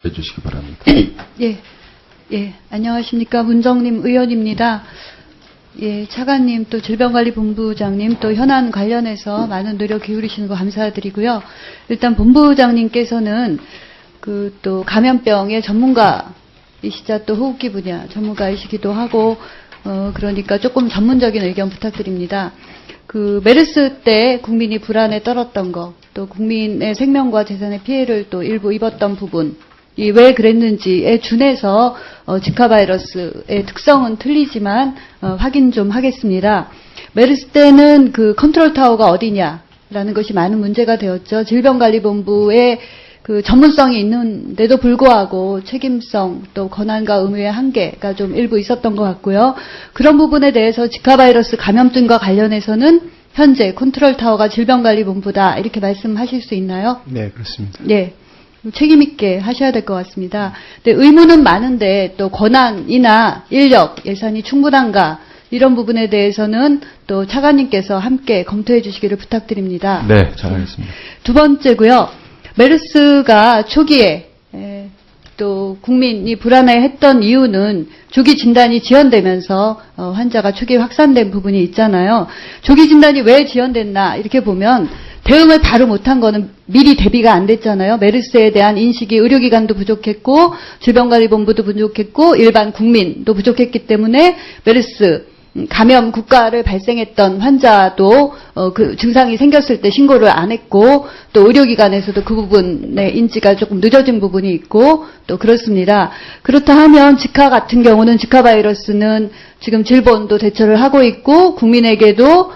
해주시기 바랍니다. 예, 안녕하십니까. 문정림 의원입니다. 예, 차관님, 또 질병관리본부장님, 또 현안 관련해서 많은 노력 기울이시는 거 감사드리고요. 일단 본부장님께서는 또 감염병의 전문가이시자 또 호흡기 분야 전문가이시기도 하고, 그러니까 조금 전문적인 의견 부탁드립니다. 메르스 때 국민이 불안에 떨었던 거, 또 국민의 생명과 재산의 피해를 또 일부 입었던 부분, 왜 그랬는지에 준해서 지카 바이러스의 특성은 틀리지만 확인 좀 하겠습니다. 메르스 때는 컨트롤 타워가 어디냐라는 것이 많은 문제가 되었죠. 질병관리본부의 전문성이 있는데도 불구하고 책임성 또 권한과 의무의 한계가 좀 일부 있었던 것 같고요. 그런 부분에 대해서 지카 바이러스 감염증과 관련해서는 현재 컨트롤 타워가 질병관리본부다 이렇게 말씀하실 수 있나요? 네, 그렇습니다. 네. 책임 있게 하셔야 될 것 같습니다. 근데 의무는 많은데 또 권한이나 인력, 예산이 충분한가 이런 부분에 대해서는 또 차관님께서 함께 검토해 주시기를 부탁드립니다. 네, 잘하겠습니다. 두 번째고요. 메르스가 초기에 또 국민이 불안해했던 이유는 조기 진단이 지연되면서 환자가 초기에 확산된 부분이 있잖아요. 조기 진단이 왜 지연됐나 이렇게 보면 대응을 바로 못한 거는 미리 대비가 안 됐잖아요. 메르스에 대한 인식이 의료기관도 부족했고 질병관리본부도 부족했고 일반 국민도 부족했기 때문에 메르스 감염 국가를 발생했던 환자도 증상이 생겼을 때 신고를 안 했고 또 의료기관에서도 그 부분의 인지가 조금 늦어진 부분이 있고 또 그렇습니다. 그렇다 하면 지카 같은 경우는 지카 바이러스는 지금 질본도 대처를 하고 있고 국민에게도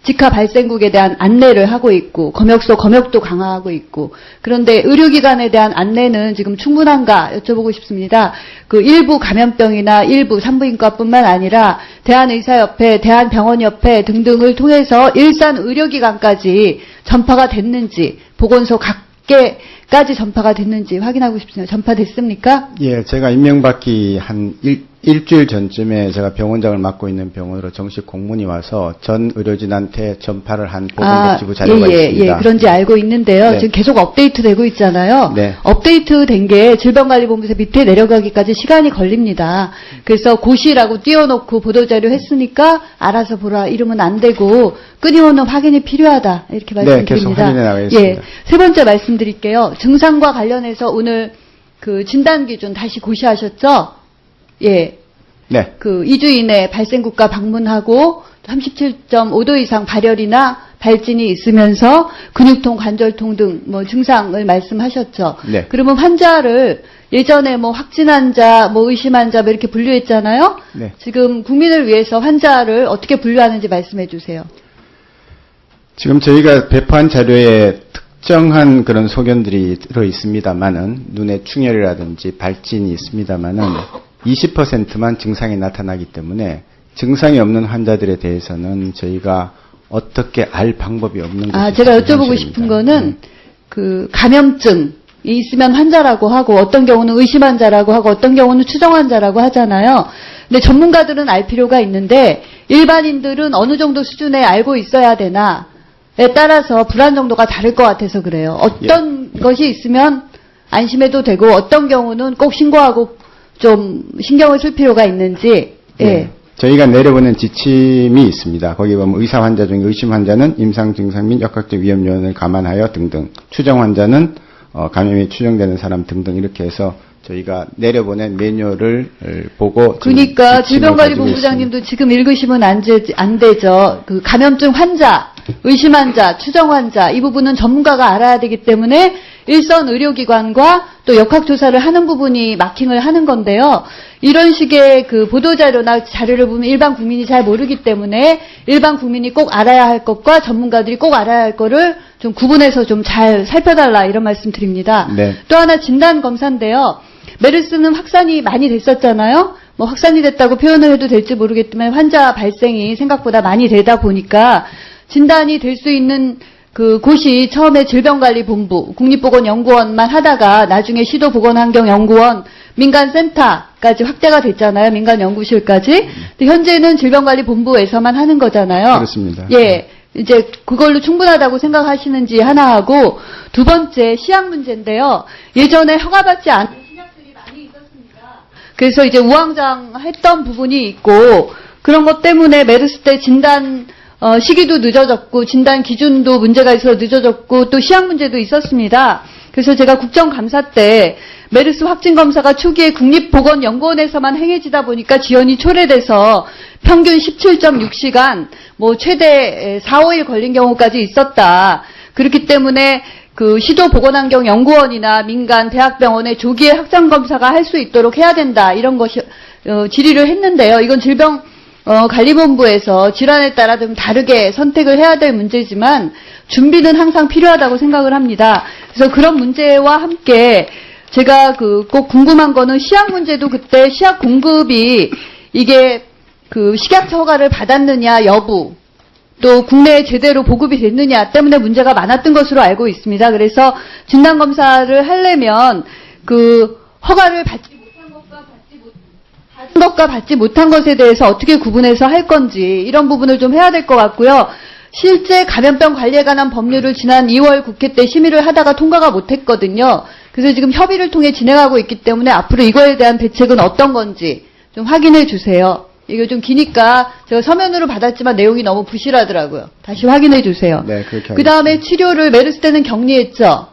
지카 발생국에 대한 안내를 하고 있고 검역도 강화하고 있고 그런데 의료기관에 대한 안내는 지금 충분한가 여쭤보고 싶습니다. 일부 감염병이나 일부 산부인과뿐만 아니라 대한의사협회, 대한병원협회 등등을 통해서 일산 의료기관까지 전파가 됐는지 보건소 각계까지 전파가 됐는지 확인하고 싶습니다. 전파됐습니까? 예, 제가 임명받기 한 일주일 전쯤에 제가 병원장을 맡고 있는 병원으로 정식 공문이 와서 전 의료진한테 전파를 한 보건복지부 자료가 있습니다. 예, 그런지 알고 있는데요. 네. 지금 계속 업데이트 되고 있잖아요. 네. 업데이트 된 게 질병관리본부에서 밑에 내려가기까지 시간이 걸립니다. 그래서 고시라고 띄워놓고 보도자료 했으니까 알아서 보라 이러면 안 되고 끊임없는 확인이 필요하다 이렇게 말씀드립니다. 네, 계속 확인해 나가겠습니다. 예, 세 번째 말씀드릴게요. 증상과 관련해서 오늘 진단 기준 다시 고시하셨죠? 예. 네. 2주 이내 발생국가 방문하고 37.5도 이상 발열이나 발진이 있으면서 근육통, 관절통 등 증상을 말씀하셨죠. 네. 그러면 환자를 예전에 확진 환자, 의심 환자 이렇게 분류했잖아요. 네. 지금 국민을 위해서 환자를 어떻게 분류하는지 말씀해 주세요. 지금 저희가 배포한 자료에 특정한 그런 소견들이 들어 있습니다만은 눈에 충혈이라든지 발진이 있습니다만은 20%만 증상이 나타나기 때문에 증상이 없는 환자들에 대해서는 저희가 어떻게 알 방법이 없는 것이 제가 여쭤보고 싶은 거는 감염증이 있으면 환자라고 하고 어떤 경우는 의심 환자라고 하고 어떤 경우는 추정 환자라고 하잖아요. 근데 전문가들은 알 필요가 있는데 일반인들은 어느 정도 수준에 알고 있어야 되나에 따라서 불안 정도가 다를 것 같아서 그래요. 어떤 것이 있으면 안심해도 되고 어떤 경우는 꼭 신고하고 좀 신경을 쓸 필요가 있는지. 예. 네. 저희가 내려보낸 지침이 있습니다. 거기 보면 의사 환자 중에 의심 환자는 임상 증상 및 역학적 위험 요인을 감안하여 등등, 추정 환자는 감염이 추정되는 사람 등등 이렇게 해서 저희가 내려보낸 매뉴얼을 보고 그러니까 질병관리본부장님도 지금 읽으시면 안 되죠. 감염증 환자, 의심 환자, 추정 환자 이 부분은 전문가가 알아야 되기 때문에 일선 의료기관과 또 역학조사를 하는 부분이 마킹을 하는 건데요. 이런 식의 보도자료나 자료를 보면 일반 국민이 잘 모르기 때문에 일반 국민이 꼭 알아야 할 것과 전문가들이 꼭 알아야 할 거를 좀 구분해서 좀 잘 살펴달라 이런 말씀 드립니다. 네. 또 하나 진단검사인데요. 메르스는 확산이 많이 됐었잖아요. 확산이 됐다고 표현을 해도 될지 모르겠지만 환자 발생이 생각보다 많이 되다 보니까 진단이 될 수 있는 곳이 처음에 질병관리본부, 국립보건연구원만 하다가 나중에 시도보건환경연구원, 민간센터까지 확대가 됐잖아요. 민간연구실까지. 근데 현재는 질병관리본부에서만 하는 거잖아요. 그렇습니다. 예. 이제 그걸로 충분하다고 생각하시는지 하나 하고, 두 번째 시약 문제인데요. 예전에 허가받지 않은 신약들이 많이 있었습니다. 그래서 이제 우왕좌왕했던 부분이 있고, 그런 것 때문에 메르스 때 진단 시기도 늦어졌고 진단 기준도 문제가 있어서 늦어졌고 또 시약 문제도 있었습니다. 그래서 제가 국정감사 때 메르스 확진 검사가 초기에 국립보건연구원에서만 행해지다 보니까 지연이 초래돼서 평균 17.6시간, 뭐 최대 4, 5일 걸린 경우까지 있었다. 그렇기 때문에 그 시도보건환경연구원이나 민간 대학병원에 조기에 확진 검사가 할 수 있도록 해야 된다. 이런 것이 질의를 했는데요. 이건 질병관리본부에서 질환에 따라 좀 다르게 선택을 해야 될 문제지만 준비는 항상 필요하다고 생각을 합니다. 그래서 그런 문제와 함께 제가 꼭 궁금한 거는 시약 문제도 그때 시약 공급이 이게 그 식약처 허가를 받았느냐 여부, 또 국내에 제대로 보급이 됐느냐 때문에 문제가 많았던 것으로 알고 있습니다. 그래서 진단검사를 하려면 그 허가를 받지 못한 것과 받은 것과 받지 못한 것에 대해서 어떻게 구분해서 할 건지 이런 부분을 좀 해야 될 것 같고요. 실제 감염병 관리에 관한 법률을 지난 2월 국회 때 심의를 하다가 통과가 못했거든요. 그래서 지금 협의를 통해 진행하고 있기 때문에 앞으로 이거에 대한 대책은 어떤 건지 좀 확인해 주세요. 이거 좀 기니까 제가 서면으로 받았지만 내용이 너무 부실하더라고요. 다시 확인해 주세요. 네, 그렇게 그 다음에 치료를 메르스 때는 격리했죠.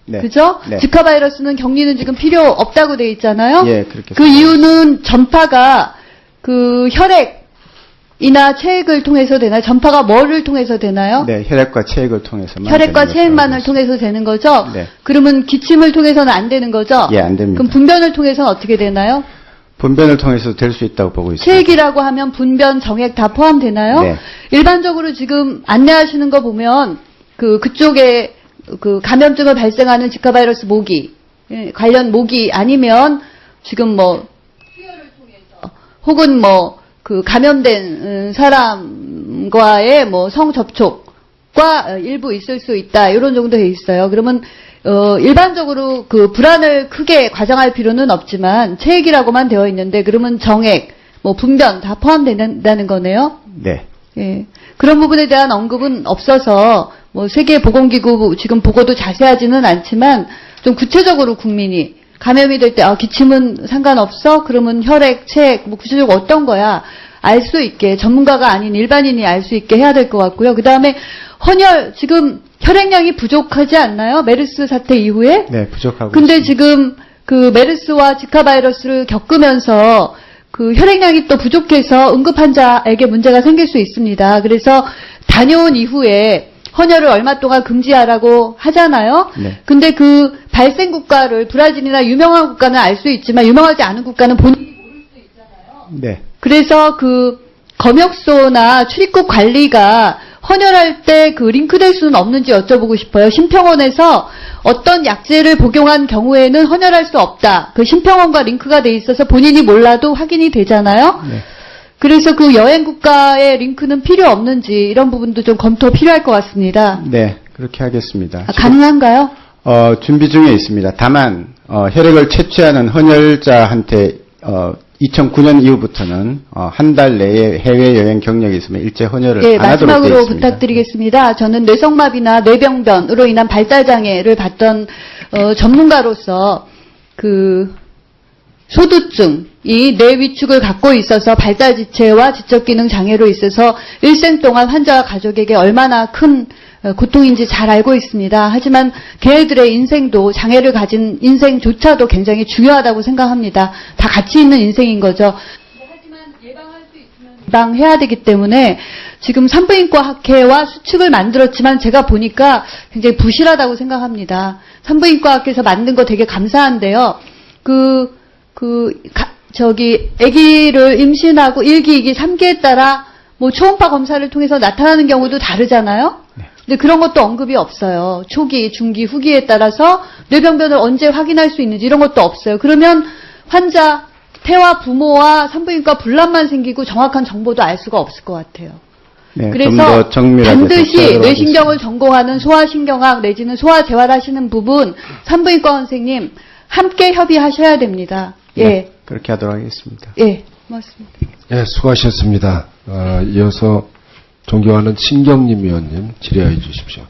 네. 그죠? 네. 지카 바이러스는 격리는 지금 필요 없다고 돼 있잖아요. 예, 그렇게. 그 이유는 전파가 그 혈액이나 체액을 통해서 되나요? 전파가 뭐를 통해서 되나요? 네, 혈액과 체액을 통해서만. 혈액과 되는 체액만을 것으로 통해서 되는 거죠? 네. 그러면 기침을 통해서는 안 되는 거죠? 예, 안 됩니다. 그럼 분변을 통해서는 어떻게 되나요? 분변을 통해서 될 수 있다고 보고 있습니다. 체액이라고 하면 분변, 정액 다 포함되나요? 네. 일반적으로 지금 안내하시는 거 보면 그쪽에 그 감염증을 발생하는 지카 바이러스 모기, 관련 모기 아니면 지금 뭐 수혈을 통해서 혹은 뭐 그 감염된 사람과의 뭐 성접촉과 일부 있을 수 있다. 이런 정도 돼 있어요. 그러면 일반적으로 그 불안을 크게 과장할 필요는 없지만 체액이라고만 되어 있는데 그러면 정액, 뭐 분변 다 포함된다는 거네요. 네. 예. 그런 부분에 대한 언급은 없어서 뭐 세계보건기구 지금 보고도 자세하지는 않지만 좀 구체적으로 국민이 감염이 될 때 기침은 상관없어? 그러면 혈액, 체액 뭐 구체적으로 어떤 거야? 알 수 있게 전문가가 아닌 일반인이 알 수 있게 해야 될 것 같고요. 그다음에 헌혈 지금 혈액량이 부족하지 않나요? 메르스 사태 이후에? 네, 부족하고. 근데 있습니다. 지금 그 메르스와 지카 바이러스를 겪으면서 그 혈액량이 또 부족해서 응급 환자에게 문제가 생길 수 있습니다. 그래서 다녀온 이후에 헌혈을 얼마 동안 금지하라고 하잖아요. 네. 근데 그 발생 국가를 브라질이나 유명한 국가는 알 수 있지만 유명하지 않은 국가는 본인이 모를 수 있잖아요. 네. 그래서 그 검역소나 출입국 관리가 헌혈할 때 그 링크될 수는 없는지 여쭤보고 싶어요. 심평원에서 어떤 약제를 복용한 경우에는 헌혈할 수 없다. 그 심평원과 링크가 돼 있어서 본인이 몰라도 확인이 되잖아요. 네. 그래서 그 여행 국가의 링크는 필요 없는지 이런 부분도 좀 검토 필요할 것 같습니다. 네, 그렇게 하겠습니다. 가능한가요? 준비 중에 있습니다. 다만 혈액을 채취하는 헌혈자한테 2009년 이후부터는 한 달 내에 해외 여행 경력이 있으면 일제 헌혈을 네, 안 하도록 되어 마지막으로 있습니다. 부탁드리겠습니다. 저는 뇌성마비나 뇌병변으로 인한 발달 장애를 봤던 전문가로서 그 소두증이 뇌 위축을 갖고 있어서 발달 지체와 지적 기능 장애로 있어서 일생 동안 환자와 가족에게 얼마나 큰 고통인지 잘 알고 있습니다. 하지만 걔네들의 인생도 장애를 가진 인생조차도 굉장히 중요하다고 생각합니다. 다 같이 있는 인생인 거죠. 하지만 예방할 수 있으면 예방해야 되기 때문에 지금 산부인과 학회와 수칙을 만들었지만 제가 보니까 굉장히 부실하다고 생각합니다. 산부인과 학회에서 만든 거 되게 감사한데요. 아기를 임신하고 1기, 2기, 3기에 따라 뭐 초음파 검사를 통해서 나타나는 경우도 다르잖아요. 네. 근데 그런 것도 언급이 없어요. 초기, 중기, 후기에 따라서 뇌병변을 언제 확인할 수 있는지 이런 것도 없어요. 그러면 환자, 태와 부모와 산부인과 분란만 생기고 정확한 정보도 알 수가 없을 것 같아요. 네, 그래서 정밀하게 반드시 접수하도록 뇌신경을 전공하는 소아신경학 내지는 소아재활하시는 부분 산부인과 선생님 함께 협의하셔야 됩니다. 예, 네, 그렇게 하도록 하겠습니다. 예, 고맙습니다. 예, 수고하셨습니다. 이어서 존경하는 신경림 의원님 질의하여 주십시오.